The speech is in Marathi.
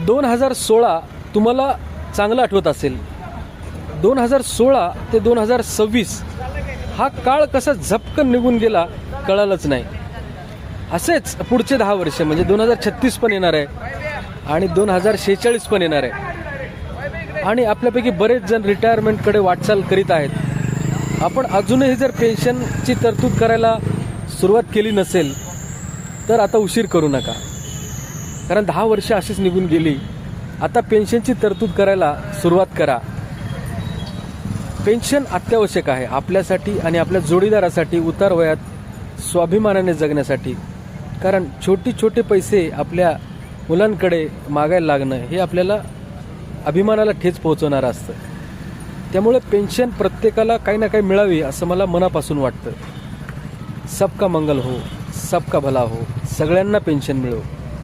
2016 तुम्हाला चांगलं आठवत असेल. 2016 ते 2026 हा काळ कसा झपकन निघून गेला कळालंच नाही. असेच पुढचे 10 वर्ष म्हणजे 2036 पण येणार आहे आणि 2046 पण येणार आहे आणि आपल्यापैकी बरेच जण रिटायरमेंटकडे वाटचाल करीत आहेत. आपण अजूनही जर पेन्शनची तरतूद करायला सुरुवात केली नसेल तर आता उशीर करू नका, कारण 10 वर्ष अशीच निघून गेली. आता पेन्शनची तरतूद करायला सुरुवात करा. पेन्शन अत्यावश्यक आहे आपल्यासाठी आणि आपल्या जोडीदारासाठी उतार वयात स्वाभिमानाने जगण्यासाठी. कारण छोटे पैसे आपल्या मुलांकडे मागायला लागणं हे आपल्याला अभिमानाला ठेच पोहोचवणारं असतं. त्यामुळे पेन्शन प्रत्येकाला काही ना काही मिळावी असं मला मनापासून वाटतं. सबका मंगल हो, सबका भला हो, सगळ्यांना पेन्शन मिळो.